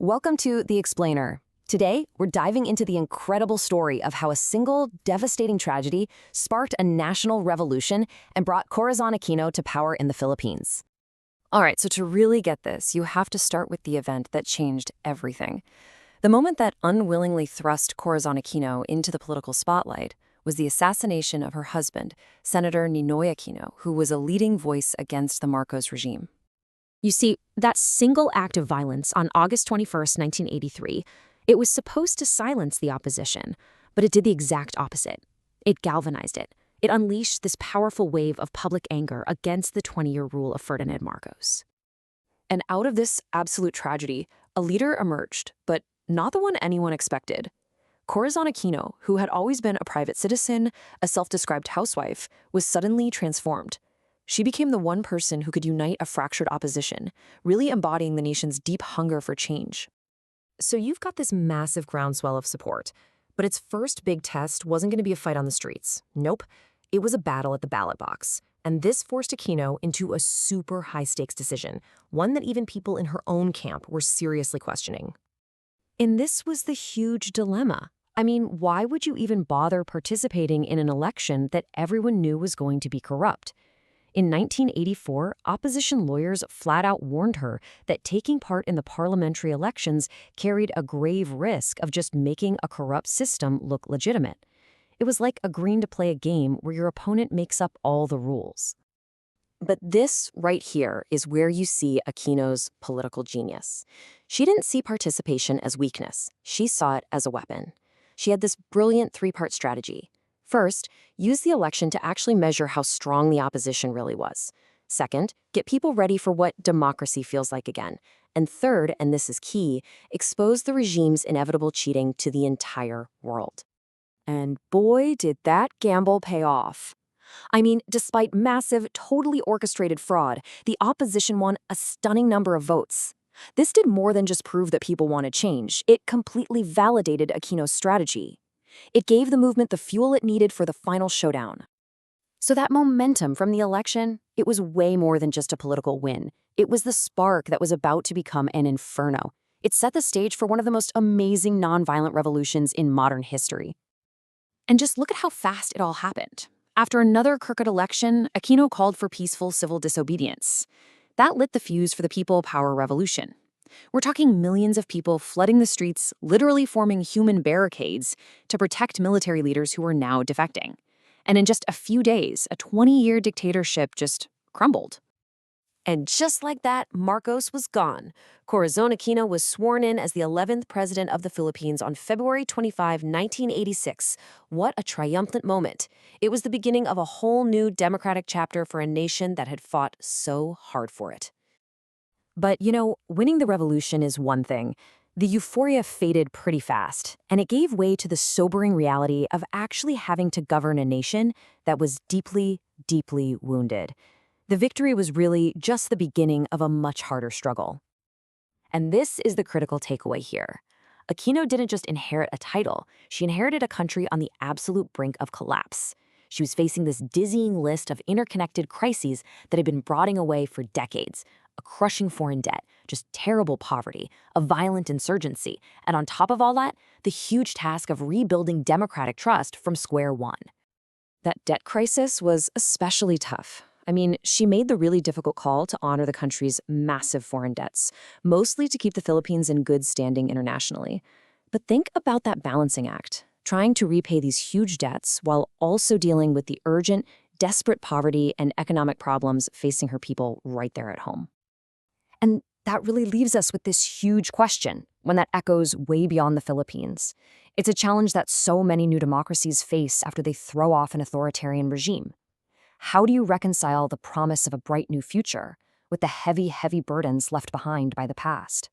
Welcome to The Explainer. Today, we're diving into the incredible story of how a single, devastating tragedy sparked a national revolution and brought Corazon Aquino to power in the Philippines. All right, so to really get this, you have to start with the event that changed everything. The moment that unwillingly thrust Corazon Aquino into the political spotlight was the assassination of her husband, Senator Ninoy Aquino, who was a leading voice against the Marcos regime. You see, that single act of violence on August 21st, 1983, it was supposed to silence the opposition, but it did the exact opposite. It galvanized it. It unleashed this powerful wave of public anger against the 20-year rule of Ferdinand Marcos. And out of this absolute tragedy, a leader emerged, but not the one anyone expected. Corazon Aquino, who had always been a private citizen, a self-described housewife, was suddenly transformed. She became the one person who could unite a fractured opposition, really embodying the nation's deep hunger for change. So you've got this massive groundswell of support, but its first big test wasn't going to be a fight on the streets. Nope, it was a battle at the ballot box. And this forced Aquino into a super high-stakes decision, one that even people in her own camp were seriously questioning. And this was the huge dilemma. I mean, why would you even bother participating in an election that everyone knew was going to be corrupt? In 1984, opposition lawyers flat out warned her that taking part in the parliamentary elections carried a grave risk of just making a corrupt system look legitimate. It was like agreeing to play a game where your opponent makes up all the rules. But this right here is where you see Aquino's political genius. She didn't see participation as weakness. She saw it as a weapon. She had this brilliant three-part strategy. First, use the election to actually measure how strong the opposition really was. Second, get people ready for what democracy feels like again. And third, and this is key, expose the regime's inevitable cheating to the entire world. And boy, did that gamble pay off. I mean, despite massive, totally orchestrated fraud, the opposition won a stunning number of votes. This did more than just prove that people wanted change. It completely validated Aquino's strategy. It gave the movement the fuel it needed for the final showdown. So that momentum from the election, it was way more than just a political win. It was the spark that was about to become an inferno. It set the stage for one of the most amazing nonviolent revolutions in modern history. And just look at how fast it all happened. After another crooked election, Aquino called for peaceful civil disobedience. That lit the fuse for the People Power Revolution. We're talking millions of people flooding the streets, literally forming human barricades to protect military leaders who were now defecting. And in just a few days, a 20-year dictatorship just crumbled. And just like that, Marcos was gone. Corazon Aquino was sworn in as the 11th president of the Philippines on February 25, 1986. What a triumphant moment. It was the beginning of a whole new democratic chapter for a nation that had fought so hard for it. But, winning the revolution is one thing. The euphoria faded pretty fast, and it gave way to the sobering reality of actually having to govern a nation that was deeply, deeply wounded. The victory was really just the beginning of a much harder struggle. And this is the critical takeaway here. Aquino didn't just inherit a title, she inherited a country on the absolute brink of collapse. She was facing this dizzying list of interconnected crises that had been rotting away for decades. A crushing foreign debt, just terrible poverty, a violent insurgency, and on top of all that, the huge task of rebuilding democratic trust from square one. That debt crisis was especially tough. I mean, she made the really difficult call to honor the country's massive foreign debts, mostly to keep the Philippines in good standing internationally. But think about that balancing act, trying to repay these huge debts while also dealing with the urgent, desperate poverty and economic problems facing her people right there at home. And that really leaves us with this huge question, one that echoes way beyond the Philippines. It's a challenge that so many new democracies face after they throw off an authoritarian regime. How do you reconcile the promise of a bright new future with the heavy, heavy burdens left behind by the past?